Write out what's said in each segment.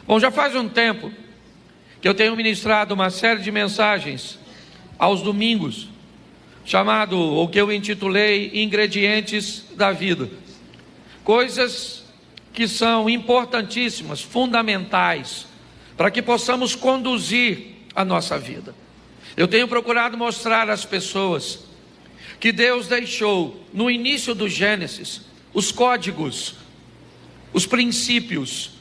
Bom, já faz um tempo que eu tenho ministrado uma série de mensagens aos domingos, chamado, ou que eu intitulei, Ingredientes da Vida. Coisas que são importantíssimas, fundamentais, para que possamos conduzir a nossa vida. Eu tenho procurado mostrar às pessoas que Deus deixou no início do Gênesis os códigos, os princípios,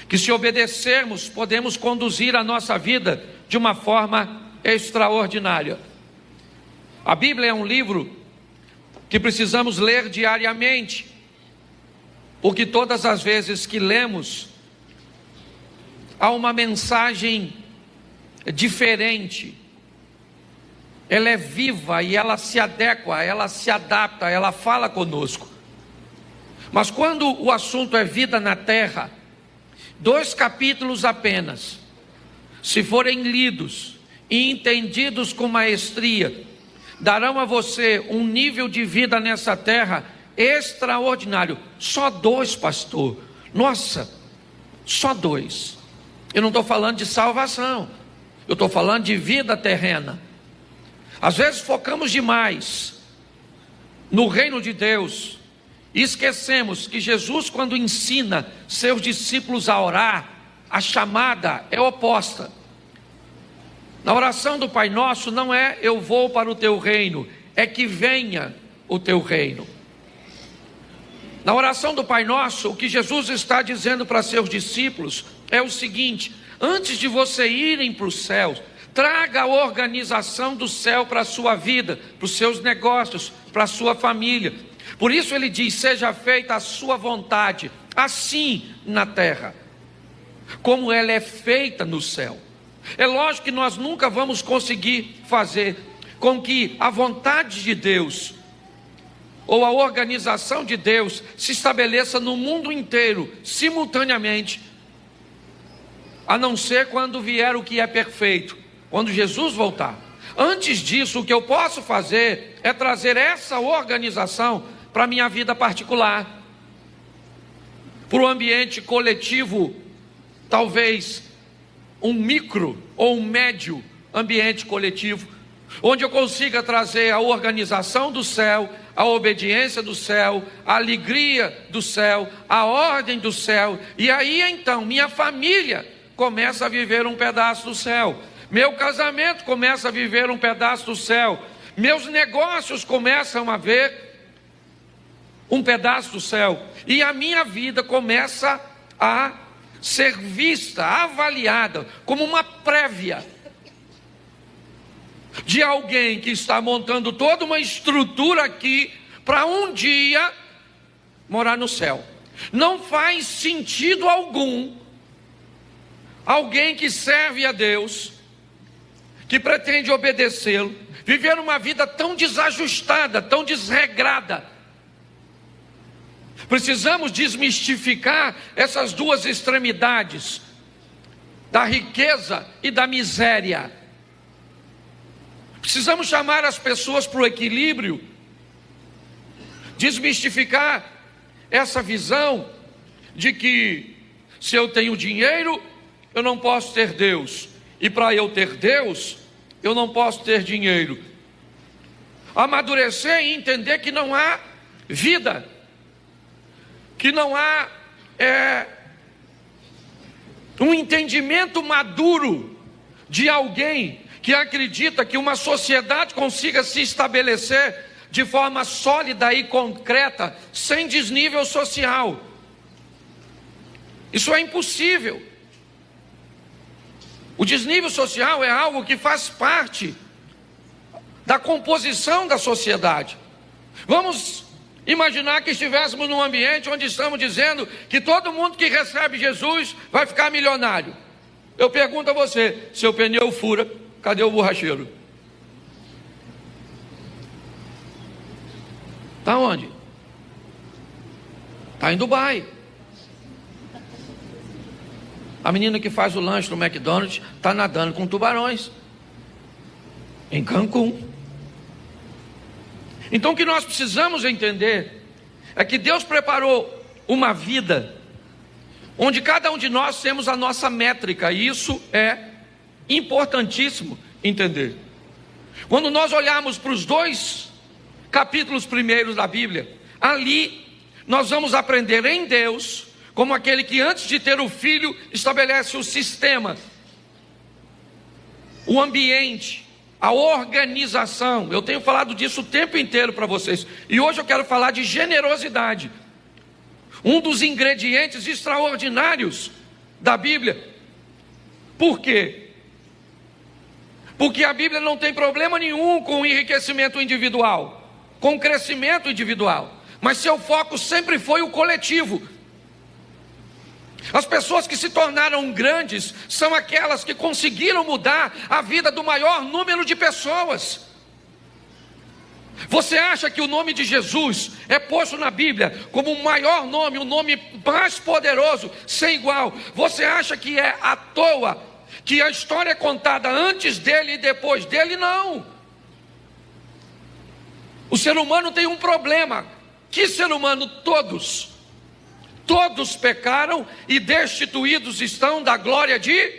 que se obedecermos podemos conduzir a nossa vida de uma forma extraordinária. A Bíblia é um livro que precisamos ler diariamente, porque todas as vezes que lemos, há uma mensagem diferente. Ela é viva e ela se adequa, ela se adapta, ela fala conosco. Mas quando o assunto é vida na terra, 2 capítulos apenas, se forem lidos e entendidos com maestria, darão a você um nível de vida nessa terra extraordinário. Só 2, pastor. Nossa, só 2. Eu não estou falando de salvação, eu estou falando de vida terrena. Às vezes focamos demais no reino de Deus e esquecemos que Jesus, quando ensina seus discípulos a orar, a chamada é oposta. Na oração do Pai Nosso não é eu vou para o teu reino, é que venha o teu reino. Na oração do Pai Nosso, o que Jesus está dizendo para seus discípulos é o seguinte: antes de você irem para os céus, traga a organização do céu para a sua vida, para os seus negócios, para a sua família. Por isso ele diz: seja feita a sua vontade, assim na terra, como ela é feita no céu. É lógico que nós nunca vamos conseguir fazer com que a vontade de Deus, ou a organização de Deus, se estabeleça no mundo inteiro, simultaneamente, a não ser quando vier o que é perfeito, quando Jesus voltar. Antes disso, o que eu posso fazer é trazer essa organização para a minha vida particular, para o ambiente coletivo, talvez um micro ou um médio ambiente coletivo, onde eu consiga trazer a organização do céu, a obediência do céu, a alegria do céu, a ordem do céu, e aí então minha família começa a viver um pedaço do céu, meu casamento começa a viver um pedaço do céu, meus negócios começam a ver um pedaço do céu, e a minha vida começa a ser vista, avaliada como uma prévia de alguém que está montando toda uma estrutura aqui para um dia morar no céu. Não faz sentido algum alguém que serve a Deus, que pretende obedecê-lo, viver uma vida tão desajustada, tão desregrada. Precisamos desmistificar essas duas extremidades, da riqueza e da miséria. Precisamos chamar as pessoas para o equilíbrio, desmistificar essa visão de que se eu tenho dinheiro, eu não posso ter Deus, e para eu ter Deus, eu não posso ter dinheiro. Amadurecer e entender que não há vida, que não há um entendimento maduro de alguém que acredita que uma sociedade consiga se estabelecer de forma sólida e concreta, sem desnível social. Isso é impossível. O desnível social é algo que faz parte da composição da sociedade. Vamos imaginar que estivéssemos num ambiente onde estamos dizendo que todo mundo que recebe Jesus vai ficar milionário. Eu pergunto a você: seu pneu fura, cadê o borracheiro? Está onde? Está em Dubai. A menina que faz o lanche no McDonald's está nadando com tubarões em Cancún. Então o que nós precisamos entender é que Deus preparou uma vida onde cada um de nós temos a nossa métrica, e isso é importantíssimo entender. Quando nós olharmos para os 2 capítulos primeiros da Bíblia, ali nós vamos aprender em Deus, como aquele que antes de ter o filho estabelece o sistema, o ambiente, a organização. Eu tenho falado disso o tempo inteiro para vocês, e hoje eu quero falar de generosidade, um dos ingredientes extraordinários da Bíblia. Por quê? Porque a Bíblia não tem problema nenhum com o enriquecimento individual, com o crescimento individual, mas seu foco sempre foi o coletivo. As pessoas que se tornaram grandes são aquelas que conseguiram mudar a vida do maior número de pessoas. Você acha que o nome de Jesus é posto na Bíblia como o maior nome, o nome mais poderoso, sem igual? Você acha que é à toa que a história é contada antes dele e depois dele? Não. O ser humano tem um problema. Que ser humano? Todos pecaram e destituídos estão da glória de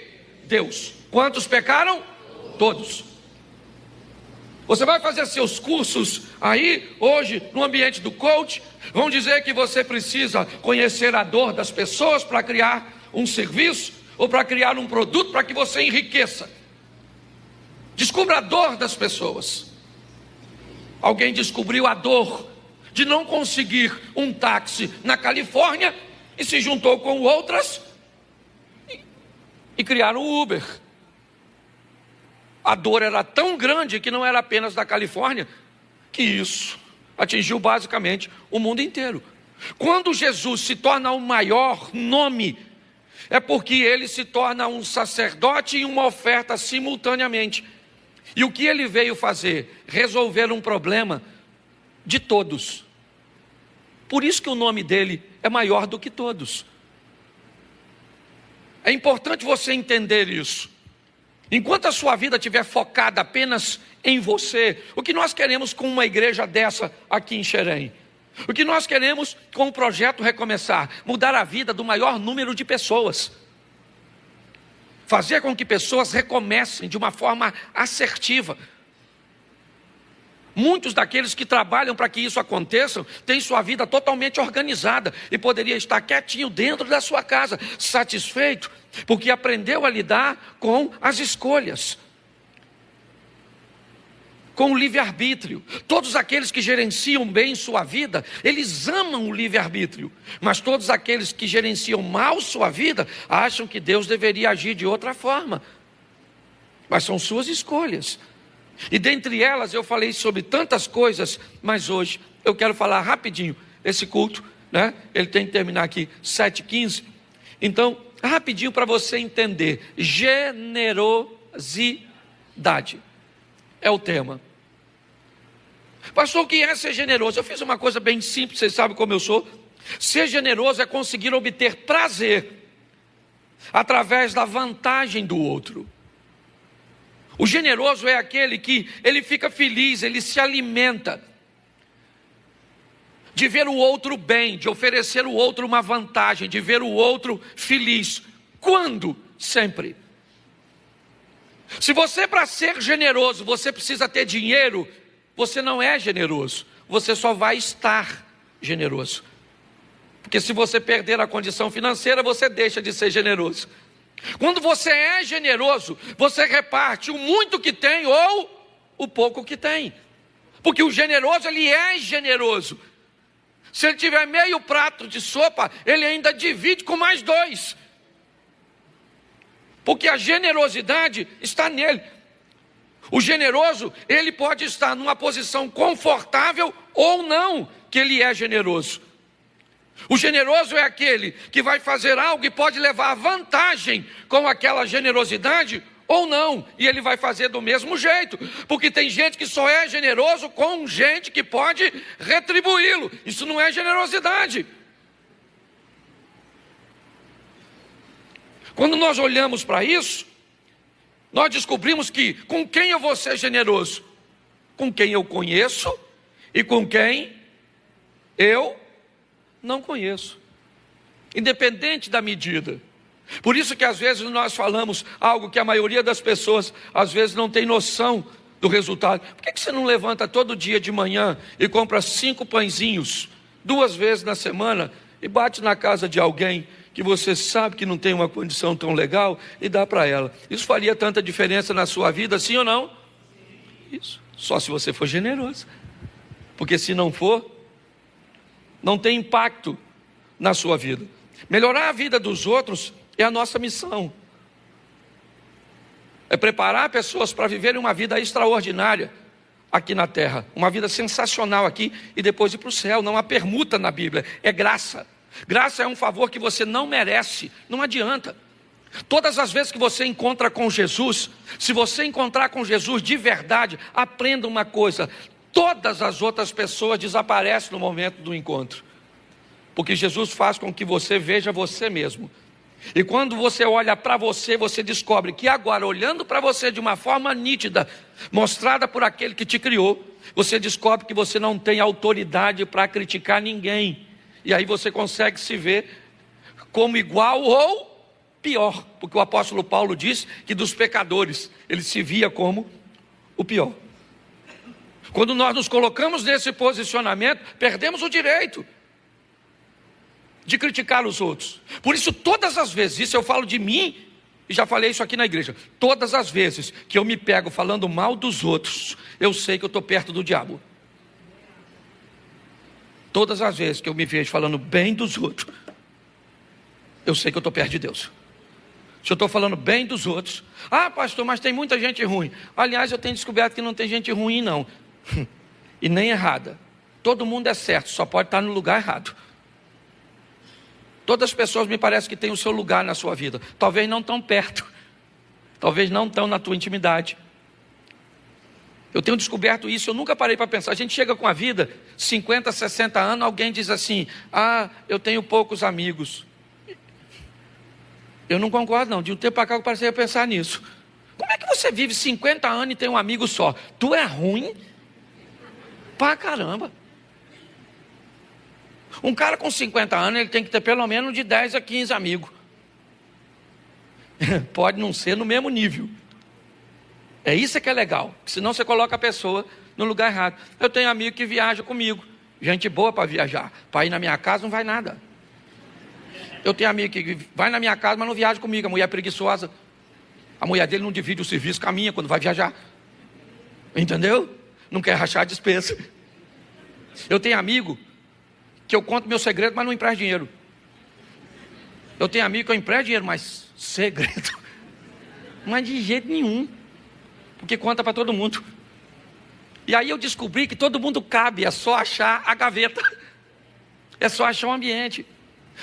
Deus. Quantos pecaram? Todos. Você vai fazer seus cursos aí, hoje, no ambiente do coach, vão dizer que você precisa conhecer a dor das pessoas para criar um serviço, ou para criar um produto para que você enriqueça. Descubra a dor das pessoas. Alguém descobriu a dor de não conseguir um táxi na Califórnia e se juntou com outras e criaram o Uber. A dor era tão grande que não era apenas da Califórnia, que isso atingiu basicamente o mundo inteiro. Quando Jesus se torna o maior nome, é porque ele se torna um sacerdote e uma oferta simultaneamente. E o que ele veio fazer? Resolver um problema de todos. Por isso que o nome dele é maior do que todos. É importante você entender isso. Enquanto a sua vida estiver focada apenas em você, o que nós queremos com uma igreja dessa aqui em Xerém? O que nós queremos com o projeto Recomeçar? Mudar a vida do maior número de pessoas. Fazer com que pessoas recomecem de uma forma assertiva. Muitos daqueles que trabalham para que isso aconteça têm sua vida totalmente organizada e poderia estar quietinho dentro da sua casa, satisfeito, porque aprendeu a lidar com as escolhas, com o livre-arbítrio. Todos aqueles que gerenciam bem sua vida, eles amam o livre-arbítrio, mas todos aqueles que gerenciam mal sua vida, acham que Deus deveria agir de outra forma, mas são suas escolhas. E dentre elas eu falei sobre tantas coisas, mas hoje eu quero falar rapidinho. Esse culto, né, ele tem que terminar aqui 7h15, então rapidinho para você entender. Generosidade é o tema. Pastor, o que é ser generoso? Eu fiz uma coisa bem simples, vocês sabem como eu sou. Ser generoso é conseguir obter prazer através da vantagem do outro. O generoso é aquele que ele fica feliz, ele se alimenta de ver o outro bem, de oferecer ao outro uma vantagem, de ver o outro feliz. Quando? Sempre. Se você, para ser generoso, você precisa ter dinheiro, você não é generoso, você só vai estar generoso. Porque se você perder a condição financeira, você deixa de ser generoso. Quando você é generoso, você reparte o muito que tem ou o pouco que tem. Porque o generoso, ele é generoso. Se ele tiver meio prato de sopa, ele ainda divide com mais 2. Porque a generosidade está nele. O generoso, ele pode estar numa posição confortável ou não, que ele é generoso. O generoso é aquele que vai fazer algo e pode levar vantagem com aquela generosidade ou não, e ele vai fazer do mesmo jeito, porque tem gente que só é generoso com gente que pode retribuí-lo. Isso não é generosidade. Quando nós olhamos para isso, nós descobrimos que com quem eu vou ser generoso? Com quem eu conheço e com quem eu não conheço. independente da medida. Por isso que às vezes nós falamos algo que a maioria das pessoas às vezes não tem noção do resultado. Por que você não levanta todo dia de manhã e compra 5 pãezinhos 2 vezes na semana e bate na casa de alguém que você sabe que não tem uma condição tão legal e dá para ela? Isso faria tanta diferença na sua vida, sim ou não? Isso, só se você for generoso. Porque se não for, não tem impacto na sua vida. Melhorar a vida dos outros é a nossa missão. É preparar pessoas para viverem uma vida extraordinária aqui na terra. Uma vida sensacional aqui e depois ir para o céu. Não há permuta na Bíblia, é graça. Graça é um favor que você não merece, não adianta. Todas as vezes que você encontra com Jesus, se você encontrar com Jesus de verdade, aprenda uma coisa: todas as outras pessoas desaparecem no momento do encontro. Porque Jesus faz com que você veja você mesmo. E quando você olha para você, você descobre que agora, olhando para você de uma forma nítida, mostrada por aquele que te criou, você descobre que você não tem autoridade para criticar ninguém. E aí você consegue se ver como igual ou pior. Porque o apóstolo Paulo diz que dos pecadores, ele se via como o pior. Quando nós nos colocamos nesse posicionamento, perdemos o direito de criticar os outros. Por isso, todas as vezes, isso eu falo de mim, e já falei isso aqui na igreja, todas as vezes que eu me pego falando mal dos outros, eu sei que eu estou perto do diabo. Todas as vezes que eu me vejo falando bem dos outros, eu sei que eu estou perto de Deus. Se eu estou falando bem dos outros, pastor, mas tem muita gente ruim. Aliás, eu tenho descoberto que não tem gente ruim não, e nem errada. Todo mundo é certo, só pode estar no lugar errado. Todas as pessoas me parece que têm o seu lugar na sua vida. Talvez não tão perto. Talvez não tão na tua intimidade. Eu tenho descoberto isso, eu nunca parei para pensar. A gente chega com a vida, 50, 60 anos, alguém diz assim: eu tenho poucos amigos. Eu não concordo não, de um tempo para cá eu passei a pensar nisso. Como é que você vive 50 anos e tem um amigo só? Tu é ruim pra caramba. Um cara com 50 anos, ele tem que ter pelo menos de 10 a 15 amigos. Pode não ser no mesmo nível. É isso que é legal, senão você coloca a pessoa no lugar errado. Eu tenho amigo que viaja comigo, gente boa para viajar. Para ir na minha casa não vai nada. Eu tenho amigo que vai na minha casa, mas não viaja comigo. A mulher é preguiçosa. A mulher dele não divide o serviço com a minha quando vai viajar. Entendeu? Não quer rachar a despesa. Eu tenho amigo que eu conto meu segredo, mas não empresto dinheiro. Eu tenho amigo que eu empresto dinheiro, mas segredo, mas de jeito nenhum, porque conta para todo mundo. E aí eu descobri que todo mundo cabe, é só achar a gaveta, é só achar o ambiente.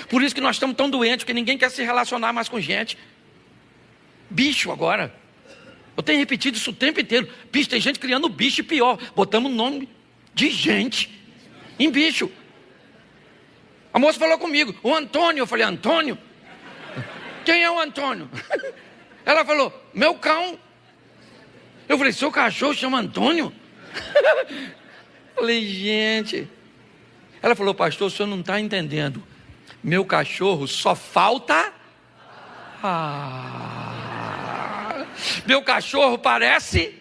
Por isso que nós estamos tão doentes, que ninguém quer se relacionar mais com gente. Bicho agora, eu tenho repetido isso o tempo inteiro. Bicho, tem gente criando bicho pior, botamos o nome de gente em bicho. A moça falou comigo: o Antônio. Eu falei: Antônio? Quem é o Antônio? Ela falou: meu cão. Eu falei: seu cachorro chama Antônio? Falei: gente. Ela falou: pastor, o senhor não está entendendo. Meu cachorro só falta... meu cachorro parece...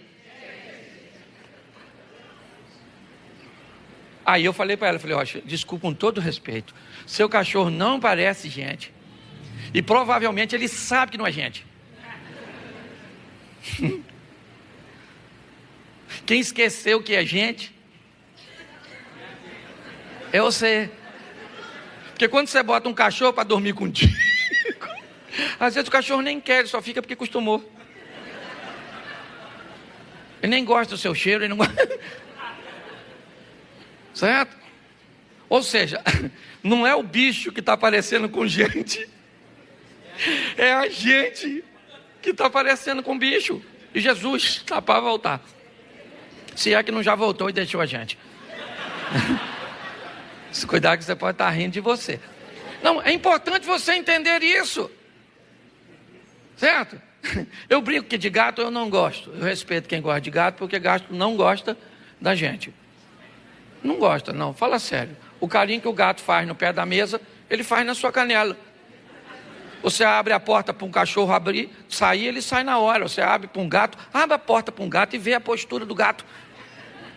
Aí eu falei para ela, falei: desculpa, com todo respeito, seu cachorro não parece gente. E provavelmente ele sabe que não é gente. Quem esqueceu que é gente é você. Porque quando você bota um cachorro para dormir contigo, às vezes o cachorro nem quer, ele só fica porque acostumou. Ele nem gosta do seu cheiro, ele não gosta. Certo? Ou seja, não é o bicho que está aparecendo com gente, é a gente que está aparecendo com bicho. E Jesus está para voltar. Se é que não já voltou e deixou a gente. Se cuidar que você pode estar rindo de você. Não, é importante você entender isso. Certo? Eu brinco que de gato eu não gosto. Eu respeito quem gosta de gato, porque gato não gosta da gente. Não gosta, não. Fala sério. O carinho que o gato faz no pé da mesa, ele faz na sua canela. Você abre a porta para um cachorro sair, ele sai na hora. Você abre para um gato, abre a porta para um gato e vê a postura do gato.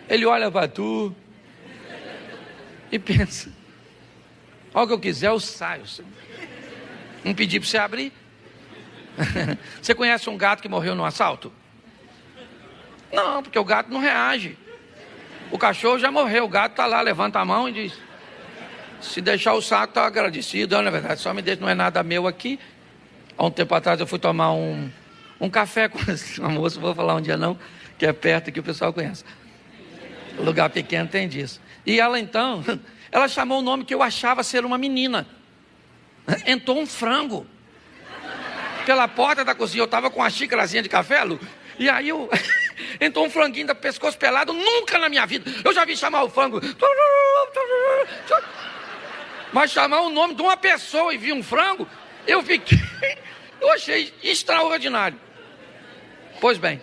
Ele olha para tu e pensa: olha o que eu quiser, eu saio. Não pedi para você abrir. Você conhece um gato que morreu num assalto? Não, porque o gato não reage. O cachorro já morreu, o gato está lá, levanta a mão e diz: se deixar o saco, está agradecido. Na verdade, só me deixa, não é nada meu aqui. Há um tempo atrás eu fui tomar um café com uma moça, vou falar um dia não, que é perto, que o pessoal conhece. Lugar pequeno tem disso. E ela então, ela chamou o nome que eu achava ser uma menina. Entrou um frango pela porta da cozinha. Eu estava com uma xícarazinha de café, Lu, e aí entrou um franguinho da pescoço pelado. Nunca na minha vida eu já vi chamar o frango. Mas chamar o nome de uma pessoa e vi um frango, eu achei extraordinário. Pois bem,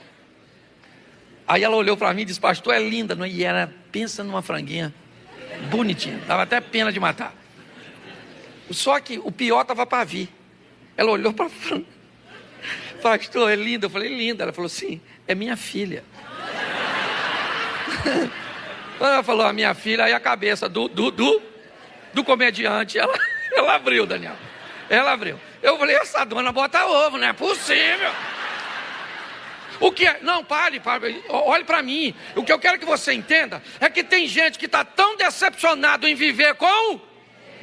aí ela olhou para mim e disse: pastor, é linda, não é? E ela, pensa numa franguinha bonitinha, dava até pena de matar. Só que o pior estava para vir. Ela olhou para a frango: pastor, é linda? Eu falei: linda. Ela falou: sim, é minha filha. Quando ela falou a minha filha, aí a cabeça do comediante, ela abriu, Daniel. Ela abriu. Eu falei: essa dona bota ovo, não é possível. O que é? Não, pare, olhe para mim. O que eu quero que você entenda é que tem gente que está tão decepcionado em viver com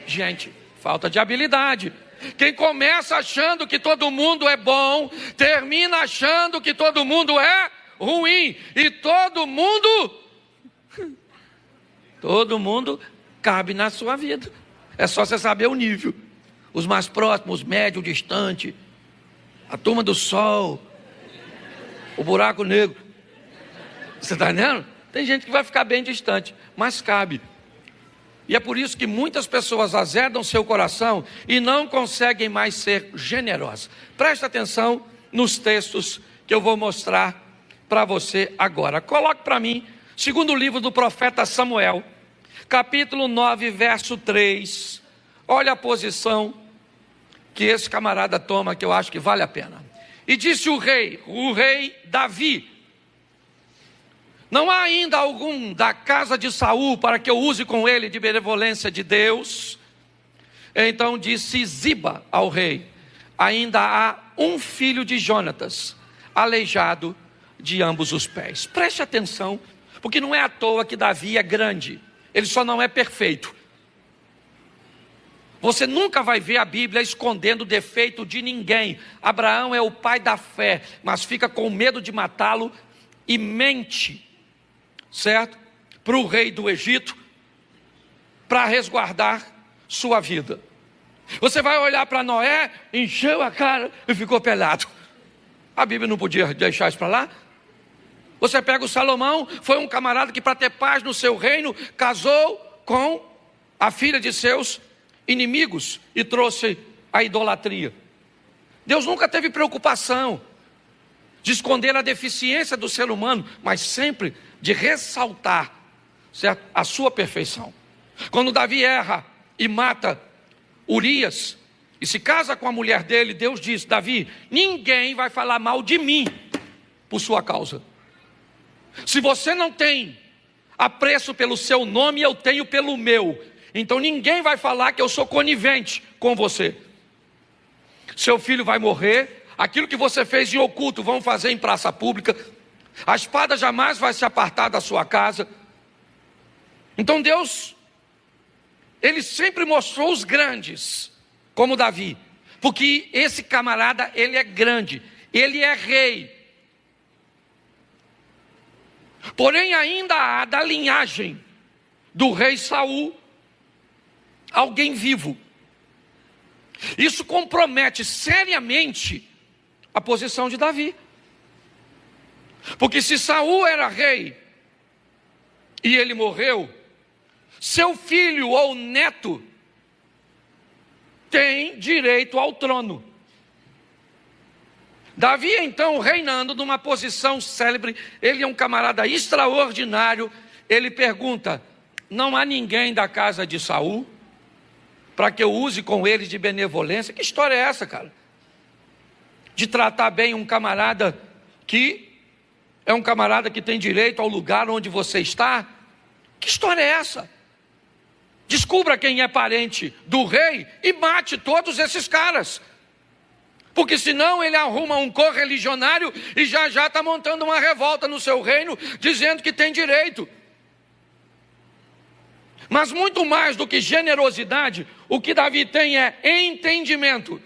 gente, falta de habilidade. Quem começa achando que todo mundo é bom, termina achando que todo mundo é ruim. E todo mundo cabe na sua vida. É só você saber o nível. Os mais próximos, médio, distante, a turma do sol, o buraco negro. Você está entendendo? Tem gente que vai ficar bem distante, mas cabe. E é por isso que muitas pessoas azedam seu coração e não conseguem mais ser generosas. Preste atenção nos textos que eu vou mostrar para você agora. Coloque para mim, segundo livro do profeta Samuel, capítulo 9, verso 3. Olha a posição que esse camarada toma, que eu acho que vale a pena. E disse o rei Davi: não há ainda algum da casa de Saul para que eu use com ele de benevolência de Deus? Então disse Ziba ao rei: ainda há um filho de Jonatas, aleijado de ambos os pés. Preste atenção, porque não é à toa que Davi é grande. Ele só não é perfeito. Você nunca vai ver a Bíblia escondendo o defeito de ninguém. Abraão é o pai da fé, mas fica com medo de matá-lo e mente, certo? Para o rei do Egito, para resguardar sua vida. Você vai olhar para Noé, encheu a cara e ficou pelado. A Bíblia não podia deixar isso para lá. Você pega o Salomão, foi um camarada que, para ter paz no seu reino, casou com a filha de seus inimigos e trouxe a idolatria. Deus nunca teve preocupação de esconder a deficiência do ser humano, mas sempre de ressaltar, certo, a sua perfeição. Quando Davi erra e mata Urias e se casa com a mulher dele, Deus diz: Davi, ninguém vai falar mal de mim por sua causa. Se você não tem apreço pelo seu nome, eu tenho pelo meu. Então ninguém vai falar que eu sou conivente com você. Seu filho vai morrer, aquilo que você fez em oculto vão fazer em praça pública. A espada jamais vai se apartar da sua casa. Então Deus, Ele sempre mostrou os grandes, como Davi, porque esse camarada, ele é grande, ele é rei. Porém ainda há da linhagem do rei Saul alguém vivo. Isso compromete seriamente a posição de Davi. Porque se Saul era rei e ele morreu, seu filho ou neto tem direito ao trono. Davi então, reinando numa posição célebre, ele é um camarada extraordinário. Ele pergunta: não há ninguém da casa de Saul? para que eu use com ele de benevolência. Que história é essa, cara? De tratar bem um camarada que é um camarada que tem direito ao lugar onde você está? Que história é essa? Descubra quem é parente do rei e mate todos esses caras. Porque senão ele arruma um correligionário e já está montando uma revolta no seu reino, dizendo que tem direito. Mas muito mais do que generosidade, o que Davi tem é entendimento.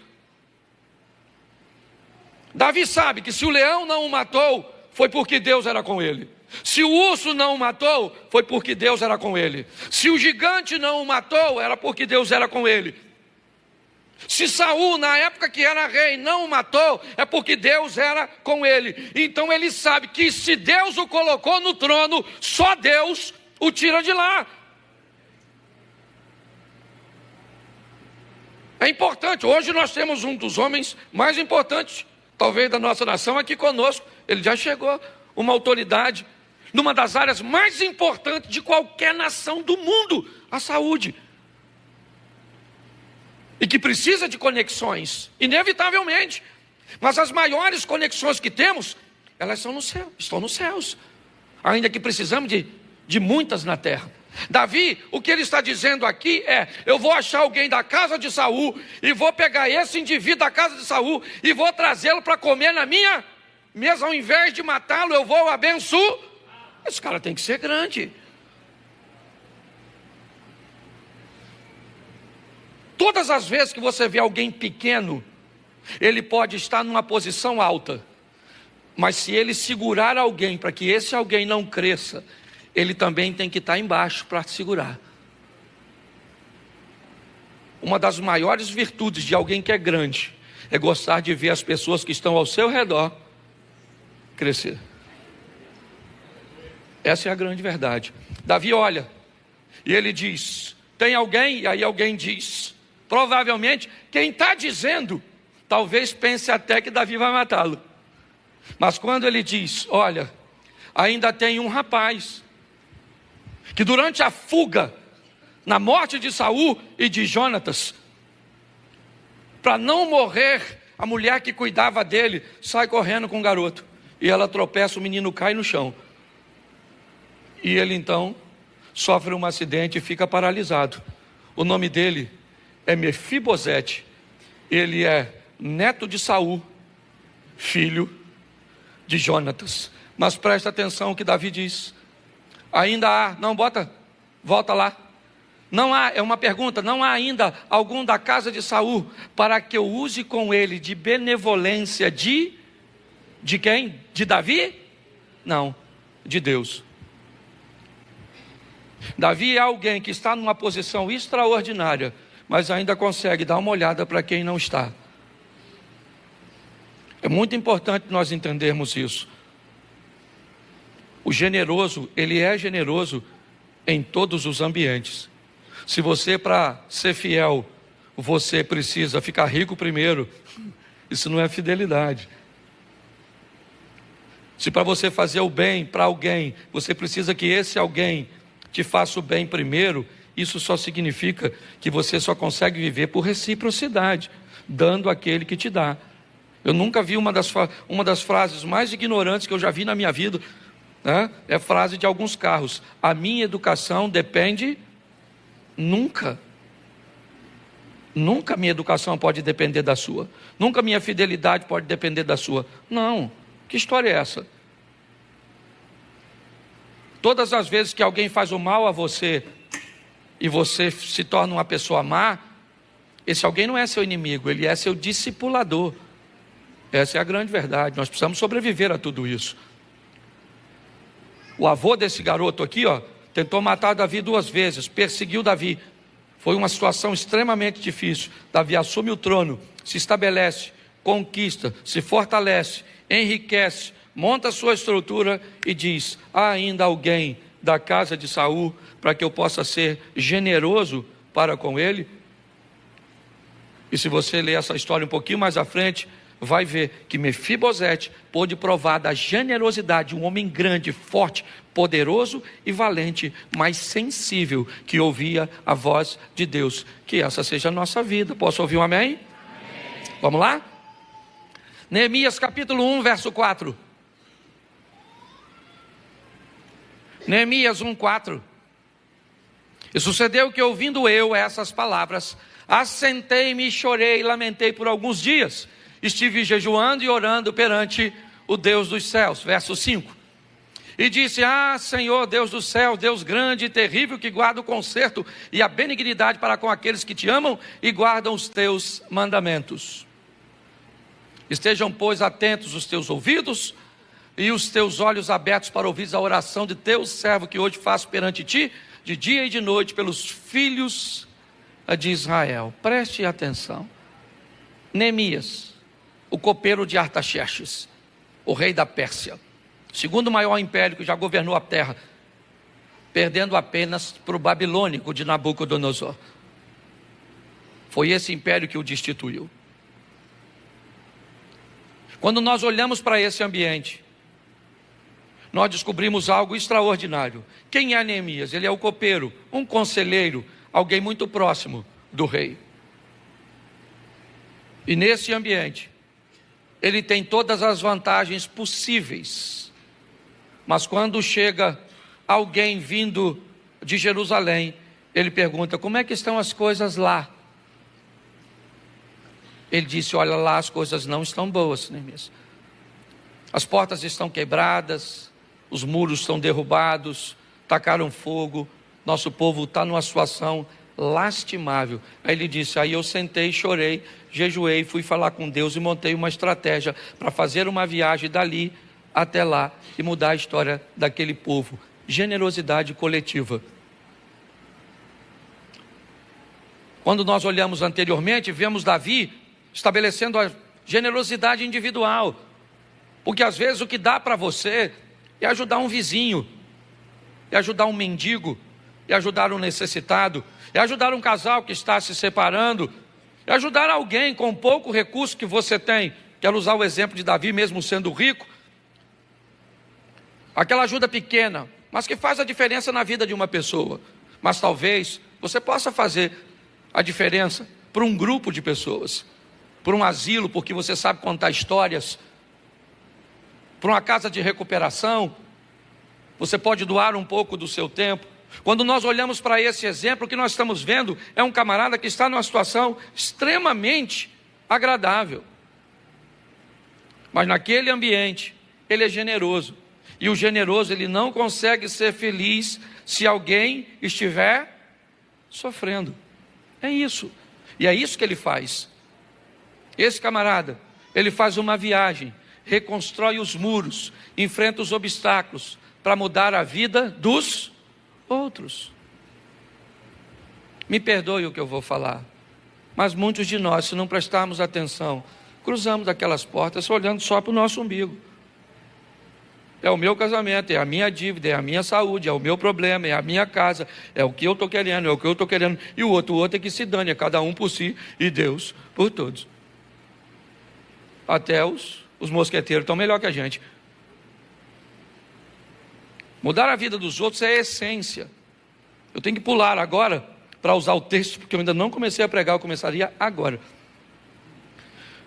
Davi sabe que se o leão não o matou, foi porque Deus era com ele. Se o urso não o matou, foi porque Deus era com ele. Se o gigante não o matou, era porque Deus era com ele. Se Saul, na época que era rei, não o matou, é porque Deus era com ele. Então ele sabe que se Deus o colocou no trono, só Deus o tira de lá. É importante. Hoje nós temos um dos homens mais importantes, talvez da nossa nação, aqui conosco. Ele já chegou, uma autoridade numa das áreas mais importantes de qualquer nação do mundo, a saúde. E que precisa de conexões, inevitavelmente. Mas as maiores conexões que temos, elas são no céu, estão nos céus. Ainda que precisamos de muitas na terra. Davi, o que ele está dizendo aqui é: eu vou achar alguém da casa de Saul, e vou pegar esse indivíduo da casa de Saul, e vou trazê-lo para comer na minha mesa. Ao invés de matá-lo, eu vou abençoar. Esse cara tem que ser grande. Todas as vezes que você vê alguém pequeno, ele pode estar numa posição alta, mas se ele segurar alguém para que esse alguém não cresça, ele também tem que estar embaixo para segurar. Uma das maiores virtudes de alguém que é grande é gostar de ver as pessoas que estão ao seu redor crescer. Essa é a grande verdade. Davi olha e ele diz: tem alguém? E aí alguém diz. Provavelmente quem está dizendo talvez pense até que Davi vai matá-lo. Mas quando ele diz: olha, ainda tem um rapaz que durante a fuga, na morte de Saul e de Jonatas, para não morrer, a mulher que cuidava dele sai correndo com o garoto, e ela tropeça, o menino cai no chão, e ele então sofre um acidente e fica paralisado. O nome dele é Mefibosete. Ele é neto de Saul, filho de Jonatas. Mas presta atenção o que Davi diz: ainda há, não, volta lá. Não há, é uma pergunta, não há ainda algum da casa de Saul para que eu use com ele de benevolência de quem? De Davi? Não, de Deus. Davi é alguém que está numa posição extraordinária, mas ainda consegue dar uma olhada para quem não está. É muito importante nós entendermos isso. O generoso, ele é generoso em todos os ambientes. Se você, para ser fiel, você precisa ficar rico primeiro, isso não é fidelidade. Se para você fazer o bem para alguém, você precisa que esse alguém te faça o bem primeiro, isso só significa que você só consegue viver por reciprocidade, dando àquele que te dá. Eu nunca vi uma das frases mais ignorantes que eu já vi na minha vida, né? É a frase de alguns carros: a minha educação depende... Nunca minha educação pode depender da sua. Nunca minha fidelidade pode depender da sua. Não, que história é essa? Todas as vezes que alguém faz o mal a você e você se torna uma pessoa má, esse alguém não é seu inimigo, ele é seu discipulador. Essa é a grande verdade. Nós precisamos sobreviver a tudo isso. O avô desse garoto aqui, tentou matar Davi 2 vezes, perseguiu Davi. Foi uma situação extremamente difícil. Davi assume o trono, se estabelece, conquista, se fortalece, enriquece, monta a sua estrutura e diz: há ainda alguém da casa de Saul para que eu possa ser generoso para com ele? E se você ler essa história um pouquinho mais à frente, vai ver que Mefibosete pôde provar da generosidade de um homem grande, forte, poderoso e valente, mas sensível, que ouvia a voz de Deus. Que essa seja a nossa vida. Posso ouvir um amém? Amém. Vamos lá? Neemias capítulo 1, verso 4. Neemias 1, 4. E sucedeu que, ouvindo eu essas palavras, assentei-me e chorei e lamentei por alguns dias. Estive jejuando e orando perante o Deus dos céus. Verso 5. E disse: ah, Senhor, Deus do céu, Deus grande e terrível, que guarda o conserto e a benignidade para com aqueles que te amam e guardam os teus mandamentos. Estejam, pois, atentos os teus ouvidos e os teus olhos abertos para ouvir a oração de teu servo, que hoje faço perante ti, de dia e de noite, pelos filhos de Israel. Preste atenção. Neemias, o copeiro de Artaxerxes, o rei da Pérsia, segundo maior império que já governou a terra, perdendo apenas para o babilônico de Nabucodonosor. Foi esse império que o destituiu. Quando nós olhamos para esse ambiente, nós descobrimos algo extraordinário. Quem é Neemias? Ele é o copeiro, um conselheiro, alguém muito próximo do rei. E nesse ambiente, ele tem todas as vantagens possíveis. Mas quando chega alguém vindo de Jerusalém, ele pergunta: como é que estão as coisas lá? Ele disse: olha, lá as coisas não estão boas, Neemias. As portas estão quebradas, os muros estão derrubados, tacaram fogo, nosso povo está numa situação lastimável. Aí ele disse: aí eu sentei, chorei, jejuei, fui falar com Deus e montei uma estratégia para fazer uma viagem dali até lá e mudar a história daquele povo. Generosidade coletiva. Quando nós olhamos anteriormente, vemos Davi estabelecendo a generosidade individual, porque às vezes o que dá para você é ajudar um vizinho, é ajudar um mendigo, é ajudar um necessitado, é ajudar um casal que está se separando, é ajudar alguém com pouco recurso que você tem. Quero usar o exemplo de Davi, mesmo sendo rico, aquela ajuda pequena, mas que faz a diferença na vida de uma pessoa. Mas talvez você possa fazer a diferença para um grupo de pessoas, para um asilo, porque você sabe contar histórias, para uma casa de recuperação. Você pode doar um pouco do seu tempo. Quando nós olhamos para esse exemplo, o que nós estamos vendo é um camarada que está numa situação extremamente agradável, mas naquele ambiente ele é generoso, e o generoso, ele não consegue ser feliz se alguém estiver sofrendo. É isso, e é isso que ele faz. Esse camarada, ele faz uma viagem, reconstrói os muros, enfrenta os obstáculos para mudar a vida dos outros. Me perdoe o que eu vou falar, mas muitos de nós, se não prestarmos atenção, cruzamos aquelas portas olhando só para o nosso umbigo. É o meu casamento, é a minha dívida, é a minha saúde, é o meu problema, é a minha casa, é o que eu estou querendo, é o que eu estou querendo. E o outro é que se dane, é cada um por si e Deus por todos. Até os mosqueteiros estão melhor que a gente. Mudar a vida dos outros é a essência. Eu tenho que pular agora para usar o texto, porque eu ainda não comecei a pregar, eu começaria agora.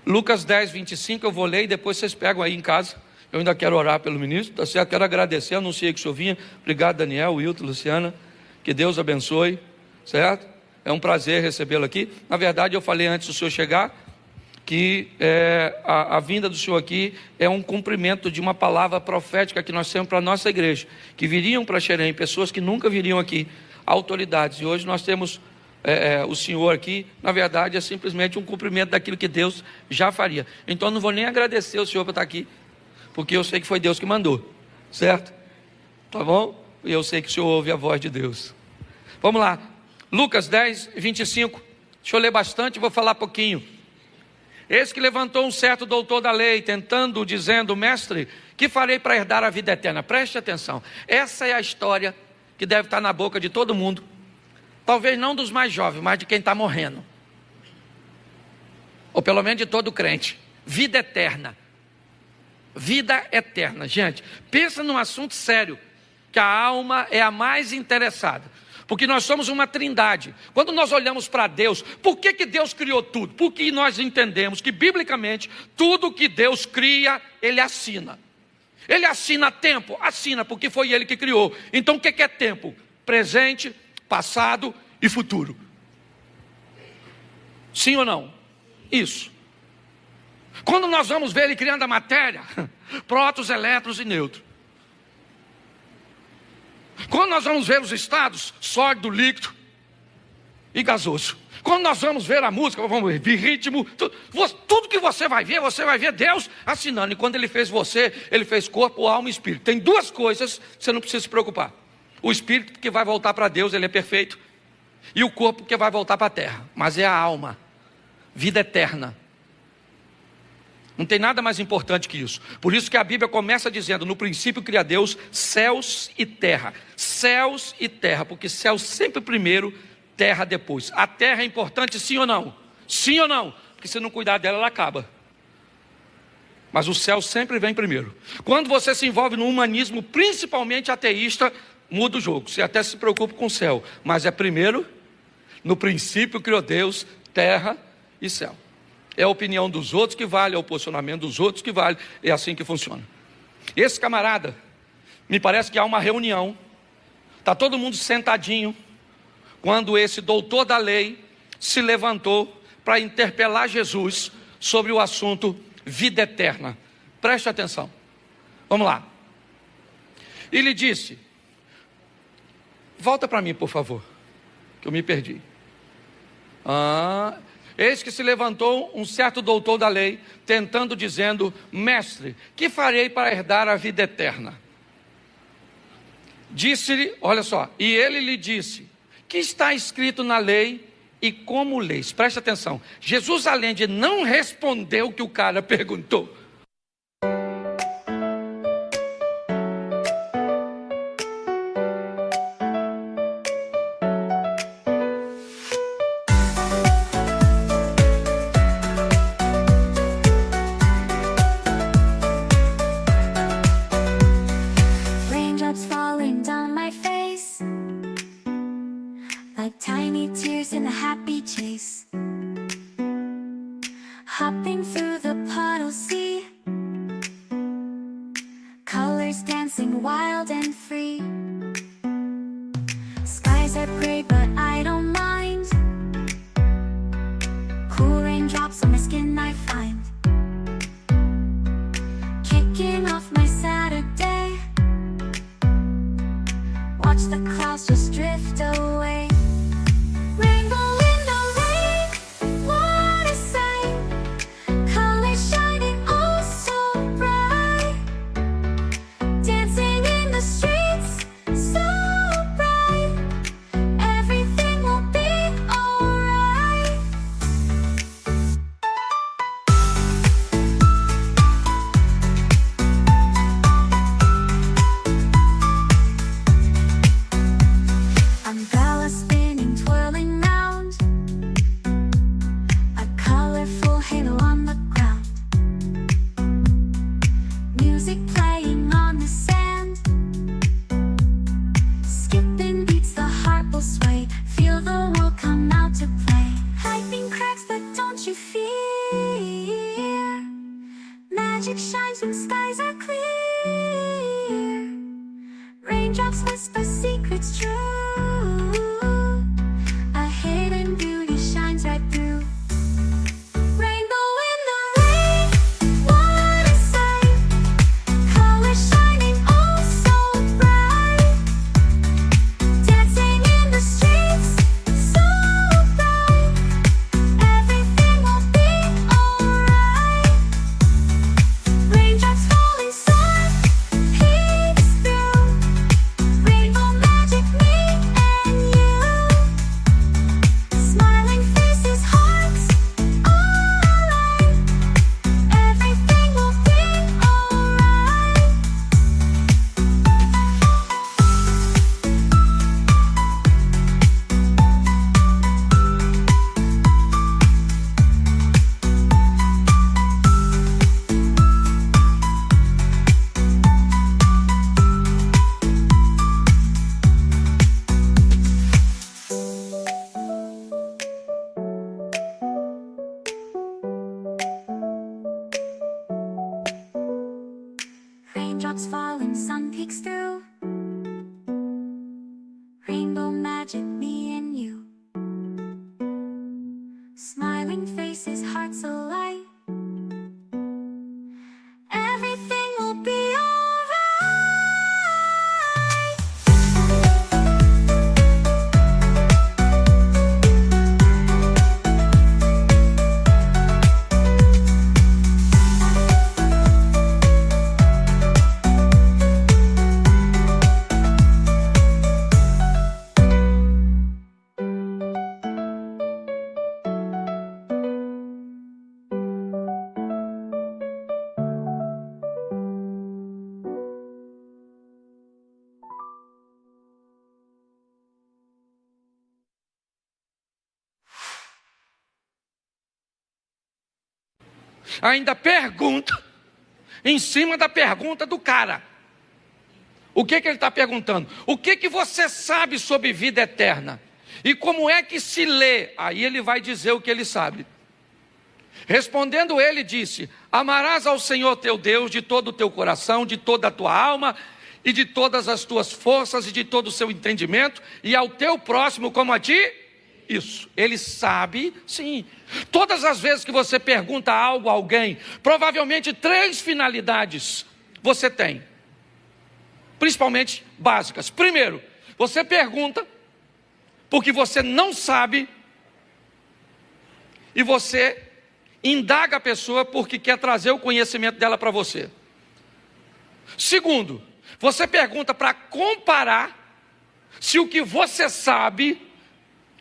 Lucas 10, 25, eu vou ler e depois vocês pegam aí em casa. Eu ainda quero orar pelo ministro, tá certo? Quero agradecer, anunciei que o senhor vinha. Obrigado, Daniel, Wilton, Luciana. Que Deus abençoe, certo? É um prazer recebê-lo aqui. Na verdade, eu falei antes do senhor chegar que a vinda do senhor aqui é um cumprimento de uma palavra profética que nós temos para a nossa igreja, que viriam para Xerém, pessoas que nunca viriam aqui, autoridades. E hoje nós temos o senhor aqui. Na verdade, é simplesmente um cumprimento daquilo que Deus já faria. Então, eu não vou nem agradecer o senhor por estar aqui, porque eu sei que foi Deus que mandou, certo? Tá bom? E eu sei que o senhor ouve a voz de Deus. Vamos lá, Lucas 10, 25. Deixa eu ler bastante, vou falar pouquinho. Eis que levantou um certo doutor da lei, tentando, dizendo: mestre, que farei para herdar a vida eterna? Preste atenção, essa é a história que deve estar na boca de todo mundo. Talvez não dos mais jovens, mas de quem está morrendo, ou pelo menos de todo crente. vida eterna. Vida eterna. Gente, pensa num assunto sério, que a alma é a mais interessada. Porque nós somos uma trindade. Quando nós olhamos para Deus, por que Deus criou tudo? Porque nós entendemos que, biblicamente, tudo que Deus cria, Ele assina. Ele assina tempo, assina, porque foi Ele que criou. Então o que é tempo? Presente, passado e futuro. Sim ou não? Isso. Quando nós vamos ver Ele criando a matéria, prótons, elétrons e nêutrons. Quando nós vamos ver os estados, sólido, líquido e gasoso. Quando nós vamos ver a música, vamos ver ritmo, tudo que você vai ver Deus assinando. E quando Ele fez você, Ele fez corpo, alma e espírito. Tem duas coisas que você não precisa se preocupar. O espírito que vai voltar para Deus, ele é perfeito. E o corpo que vai voltar para a terra. Mas é a alma, vida eterna. Não tem nada mais importante que isso. Por isso que a Bíblia começa dizendo: no princípio cria Deus céus e terra. Céus e terra, porque céu sempre primeiro, terra depois. A terra é importante, sim ou não? Sim ou não? Porque se não cuidar dela, ela acaba. Mas o céu sempre vem primeiro. Quando você se envolve no humanismo, principalmente ateísta, muda o jogo. Você até se preocupa com o céu, mas é primeiro, no princípio criou Deus, terra e céu. É a opinião dos outros que vale, é o posicionamento dos outros que vale. É assim que funciona. Esse camarada, me parece que há uma reunião. Está todo mundo sentadinho. Quando esse doutor da lei se levantou para interpelar Jesus sobre o assunto vida eterna. Preste atenção. Vamos lá. Ele disse: volta para mim, por favor, que eu me perdi. Eis que se levantou um certo doutor da lei, tentando, dizendo: mestre, que farei para herdar a vida eterna? Disse-lhe, olha só, e ele lhe disse: que está escrito na lei e como leis? Preste atenção. Jesus, além de não responder o que o cara perguntou, like tiny tears in a happy chase, hopping through the puddle sea, colors dancing wild and free. Skies are gray but I don't mind, cool raindrops on my skin I find, kicking off my Saturday, watch the clouds just drift away. Rainbow in the rain, what a sight, colors shining oh so bright, dancing in the streets so bright, everything will be alright. Umbrella spinning, twirling round, a colorful halo on the ground, music playing on the sand, skipping beats, the heart will sway, feel the world come out to play. Lightning cracks but don't you fear, magic shines when skies are clear, raindrops whisper secrets true, a hidden beauty shines right through. Rainbow in the rain, what a sight, colors shining oh so bright, dancing in the streets so bright, everything will be alright. Raindrops falling soft, peeks through, rainbow magic me and you. Raindrops fall and sun peeks through. Rainbow magic, me and you. Smiling faces, hearts alight. Everything will be alright. Ainda pergunta, em cima da pergunta do cara. O que ele está perguntando? O que você sabe sobre vida eterna? E como é que se lê? Aí ele vai dizer o que ele sabe. Respondendo ele disse: amarás ao Senhor teu Deus de todo o teu coração, de toda a tua alma, e de todas as tuas forças, e de todo o seu entendimento, e ao teu próximo como a ti. Isso, ele sabe, sim. Todas as vezes que você pergunta algo a alguém, provavelmente 3 finalidades você tem, principalmente básicas. Primeiro, você pergunta porque você não sabe, e você indaga a pessoa porque quer trazer o conhecimento dela para você. Segundo, você pergunta para comparar se o que você sabe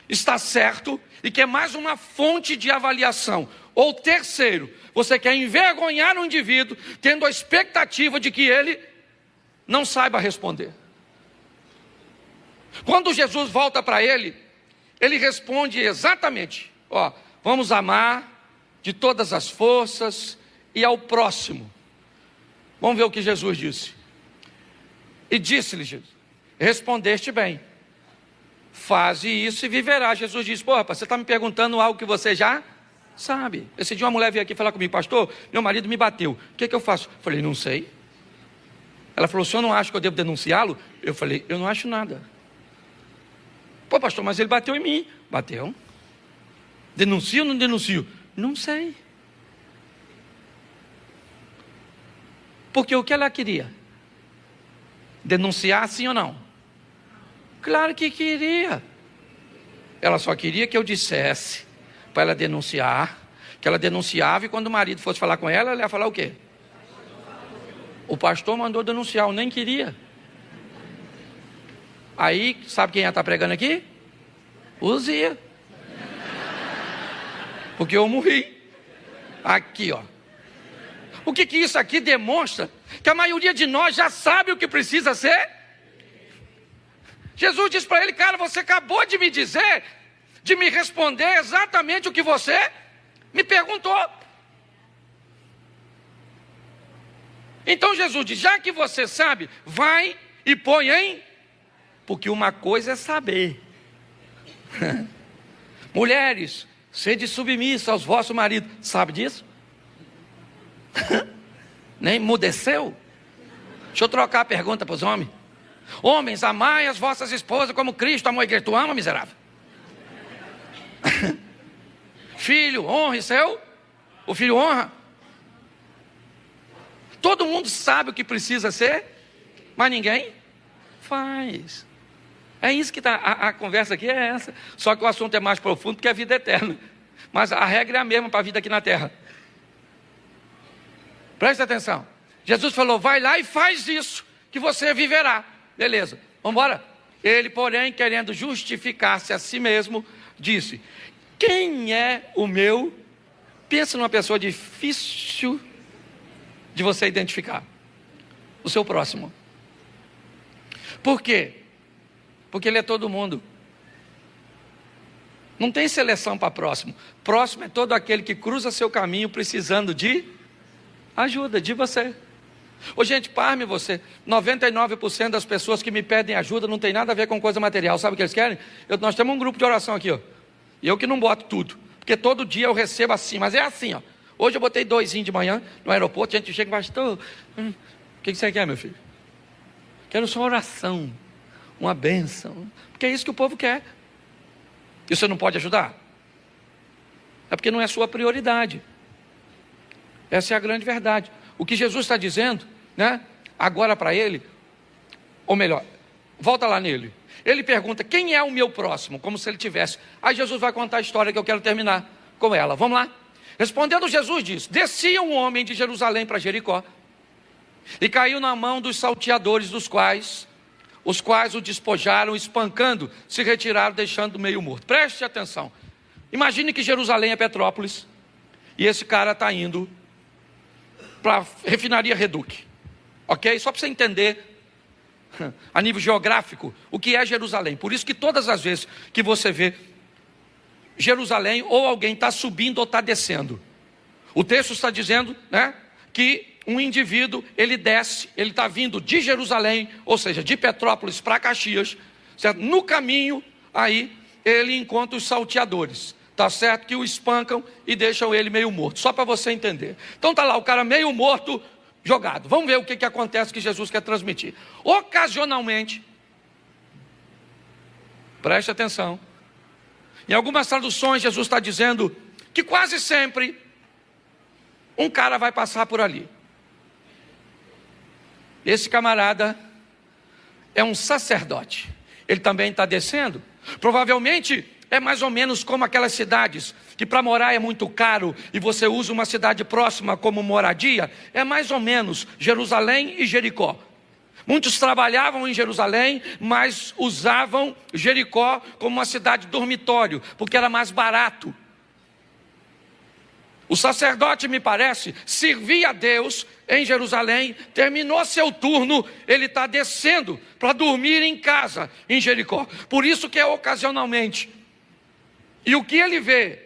está certo e quer mais uma fonte de avaliação. Ou terceiro, você quer envergonhar um indivíduo tendo a expectativa de que ele não saiba responder. Quando Jesus volta para ele, ele responde exatamente: vamos amar de todas as forças e ao próximo. Vamos ver o que Jesus disse. E disse-lhe Jesus: respondeste bem, faze isso e viverá. Jesus disse: rapaz, você está me perguntando algo que você já sabe. Esse dia uma mulher veio aqui falar comigo: pastor, meu marido me bateu, o que eu faço? Eu falei: não sei. Ela falou: o senhor não acha que eu devo denunciá-lo? Eu falei: eu não acho nada. Pô, pastor, mas ele bateu em mim. Bateu. Denuncio ou não denuncio? Não sei. Porque o que ela queria? Denunciar sim ou não? Claro que queria. Ela só queria que eu dissesse para ela denunciar, que ela denunciava, e quando o marido fosse falar com ela, ela ia falar o quê? O pastor mandou denunciar, eu nem queria. Aí, sabe quem ia estar pregando aqui? Uzia. Porque eu morri. Aqui, O que isso aqui demonstra? Que a maioria de nós já sabe o que precisa ser. Jesus disse para ele: cara, você acabou de me dizer, de me responder exatamente o que você me perguntou. Então Jesus diz: já que você sabe, vai e põe em... Porque uma coisa é saber. Mulheres, sede submissa aos vossos maridos. Sabe disso? Nem emudeceu? Deixa eu trocar a pergunta para os homens. Homens, amai as vossas esposas como Cristo amou a igreja. Tu ama, miserável? Filho, honre o filho honra. Todo mundo sabe o que precisa ser, mas ninguém faz. É isso que está, a conversa aqui é essa. Só que o assunto é mais profundo, porque é a vida eterna. Mas a regra é a mesma para a vida aqui na terra. Presta atenção. Jesus falou: vai lá e faz isso, que você viverá. Beleza, vamos embora? Ele, porém, querendo justificar-se a si mesmo, disse: quem é o meu? Pensa numa pessoa difícil de você identificar. O seu próximo. Por quê? Porque ele é todo mundo. Não tem seleção para próximo. Próximo é todo aquele que cruza seu caminho precisando de ajuda, de você. Ô gente, parme você, 99% das pessoas que me pedem ajuda não tem nada a ver com coisa material. Sabe o que eles querem? Nós temos um grupo de oração aqui, e eu que não boto tudo, porque todo dia eu recebo assim, mas é assim, Hoje eu botei 2 de manhã no aeroporto, a gente chega e pastor, que você quer, meu filho? Quero só oração, uma bênção. Porque é isso que o povo quer. E você não pode ajudar? É porque não é sua prioridade. Essa é a grande verdade. O que Jesus está dizendo, né? Agora para ele, ou melhor, volta lá nele. Ele pergunta, quem é o meu próximo? Como se ele tivesse. Aí Jesus vai contar a história que eu quero terminar com ela. Vamos lá? Respondendo, Jesus diz, descia um homem de Jerusalém para Jericó e caiu na mão dos salteadores, os quais o despojaram, espancando, se retiraram, deixando meio morto. Preste atenção. Imagine que Jerusalém é Petrópolis e esse cara está indo para a refinaria Reduc. Ok? Só para você entender a nível geográfico o que é Jerusalém. Por isso que todas as vezes que você vê Jerusalém, ou alguém está subindo ou está descendo. O texto está dizendo, né, que um indivíduo, ele desce, ele está vindo de Jerusalém, ou seja, de Petrópolis para Caxias, certo? No caminho, aí, ele encontra os salteadores, tá certo? Que o espancam e deixam ele meio morto, só para você entender. Então está lá o cara meio morto, jogado. Vamos ver o que acontece que Jesus quer transmitir. Ocasionalmente, preste atenção, em algumas traduções Jesus está dizendo que quase sempre um cara vai passar por ali. Esse camarada é um sacerdote. Ele também está descendo. Provavelmente é mais ou menos como aquelas cidades que para morar é muito caro e você usa uma cidade próxima como moradia. É mais ou menos Jerusalém e Jericó. Muitos trabalhavam em Jerusalém, mas usavam Jericó como uma cidade dormitório, porque era mais barato. O sacerdote, me parece, servia a Deus em Jerusalém, terminou seu turno, ele está descendo para dormir em casa, em Jericó. Por isso que é ocasionalmente. E o que ele vê?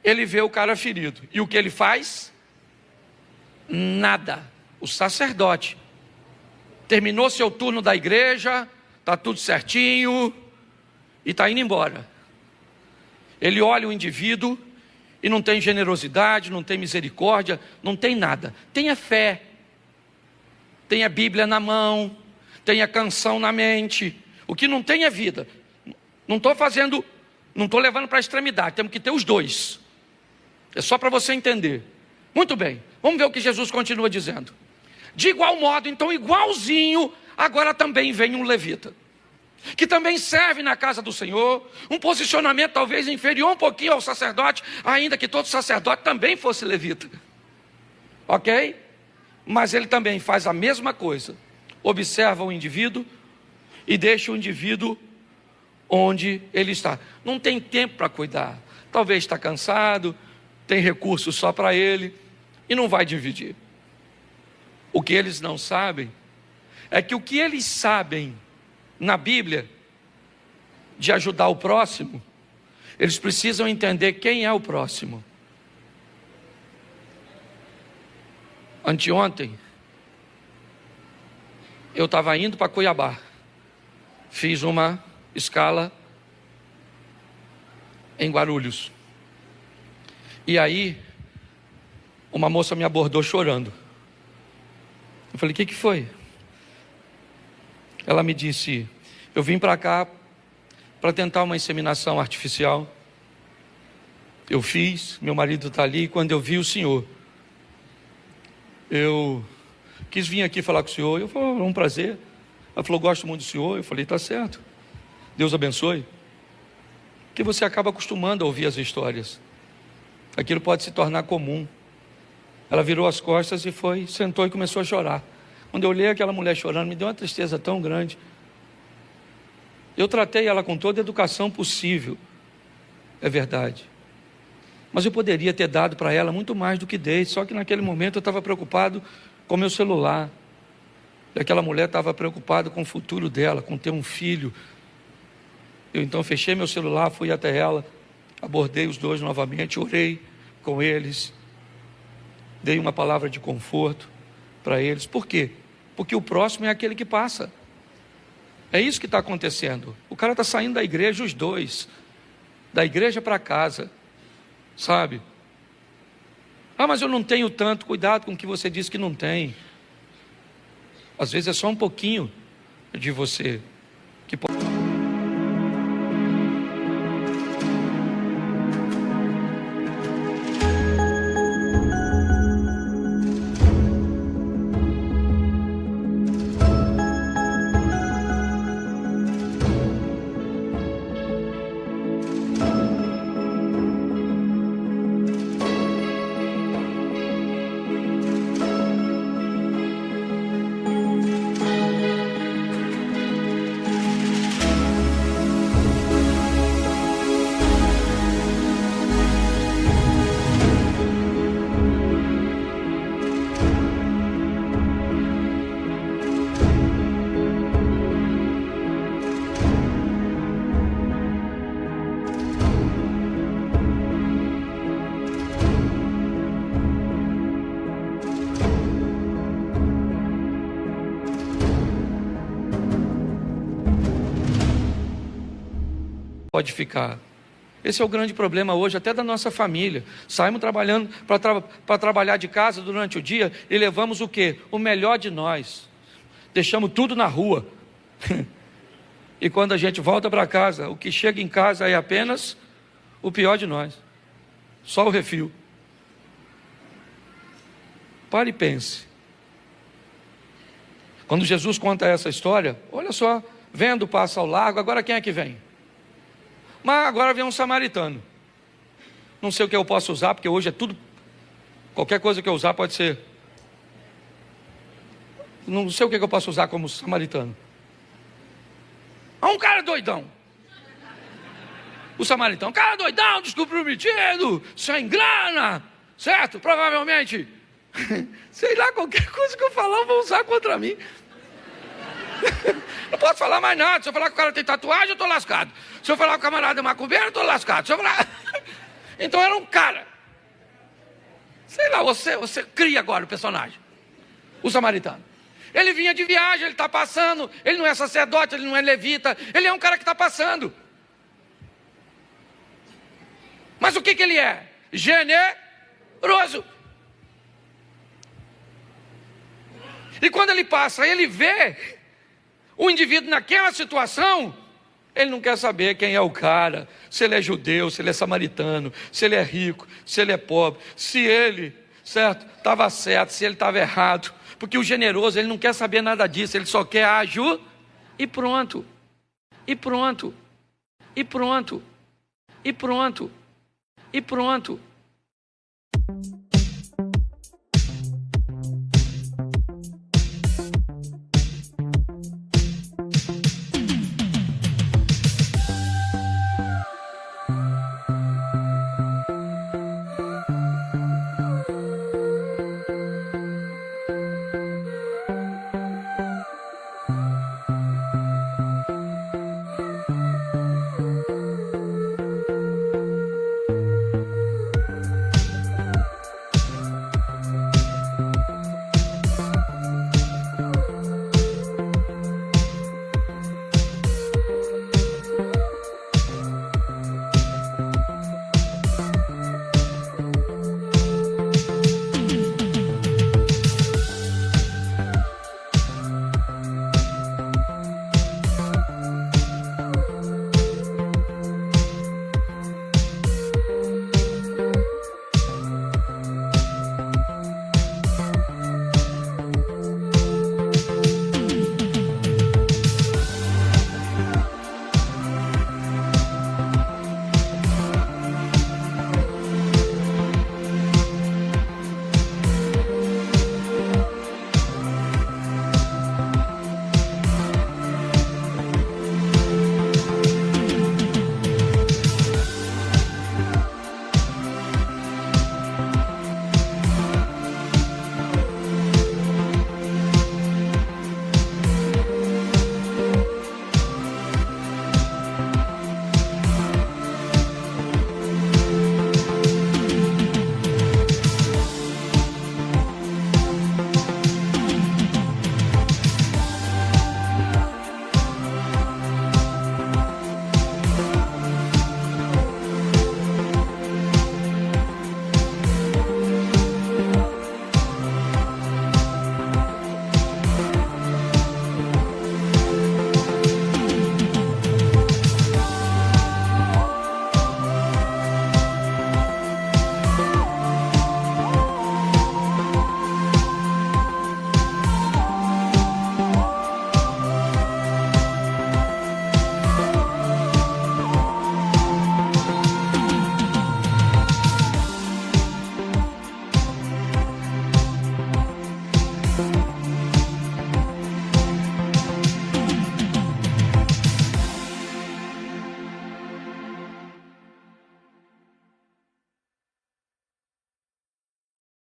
Ele vê o cara ferido. E o que ele faz? Nada. O sacerdote terminou seu turno da igreja, está tudo certinho, e está indo embora. Ele olha o indivíduo e não tem generosidade, não tem misericórdia, não tem nada. Tenha fé, tenha Bíblia na mão, tenha canção na mente. O que não tem é vida. Não estou levando para a extremidade, temos que ter os dois. É só para você entender. Muito bem, vamos ver o que Jesus continua dizendo. De igual modo, então igualzinho, agora também vem um levita, que também serve na casa do Senhor, um posicionamento talvez inferior um pouquinho ao sacerdote, ainda que todo sacerdote também fosse levita, ok? Mas ele também faz a mesma coisa, observa o indivíduo e deixa o indivíduo onde ele está. Não tem tempo para cuidar, talvez está cansado, tem recursos só para ele e não vai dividir. O que eles não sabem é que o que eles sabem na Bíblia de ajudar o próximo, eles precisam entender quem é o próximo. Anteontem, eu estava indo para Cuiabá, fiz uma escala em Guarulhos, e aí uma moça me abordou chorando. Eu falei, o que foi? Ela me disse, eu vim para cá para tentar uma inseminação artificial. Eu fiz, meu marido está ali, e quando eu vi o senhor, eu quis vir aqui falar com o senhor. Eu falei, é um prazer. Ela falou, gosto muito do senhor. Eu falei, está certo, Deus abençoe. Porque você acaba acostumando a ouvir as histórias. Aquilo pode se tornar comum. Ela virou as costas e foi, sentou e começou a chorar. Quando eu olhei aquela mulher chorando, me deu uma tristeza tão grande. Eu tratei ela com toda a educação possível, é verdade. Mas eu poderia ter dado para ela muito mais do que dei, só que naquele momento eu estava preocupado com meu celular. E aquela mulher estava preocupada com o futuro dela, com ter um filho. Eu então fechei meu celular, fui até ela, abordei os dois novamente, orei com eles, dei uma palavra de conforto para eles. Por quê? Porque o próximo é aquele que passa. É isso que está acontecendo. O cara está saindo da igreja, os dois, da igreja para casa, sabe? Ah, mas eu não tenho tanto. Cuidado com o que você diz que não tem. Às vezes é só um pouquinho de você que pode. Pode ficar. Esse é o grande problema hoje, até da nossa família. Saímos trabalhando para trabalhar de casa durante o dia e levamos o quê? O melhor de nós. Deixamos tudo na rua. E quando a gente volta para casa, o que chega em casa é apenas o pior de nós. Só o refil. Pare e pense. Quando Jesus conta essa história, olha só, vendo passa ao largo, agora quem é que vem? Mas agora vem um samaritano. Não sei o que eu posso usar, porque hoje é tudo, qualquer coisa que eu usar pode ser. Não sei o que eu posso usar como samaritano. Um cara doidão. O samaritano, um cara doidão, desprometido, sem grana, certo? Provavelmente, sei lá, qualquer coisa que eu falar vão usar contra mim. Não posso falar mais nada. Se eu falar que o cara tem tatuagem, eu estou lascado. Se eu falar que o camarada é macumbeiro, eu estou lascado. Se eu falar... Então era um cara. Sei lá, você cria agora o personagem. O samaritano. Ele vinha de viagem, ele está passando. Ele não é sacerdote, ele não é levita. Ele é um cara que está passando. Mas o que ele é? Generoso. E quando ele passa, ele vê o indivíduo naquela situação, ele não quer saber quem é o cara, se ele é judeu, se ele é samaritano, se ele é rico, se ele é pobre, se ele, certo, estava certo, se ele estava errado, porque o generoso, ele não quer saber nada disso, ele só quer ajudar, e pronto, e pronto, e pronto, e pronto, e pronto.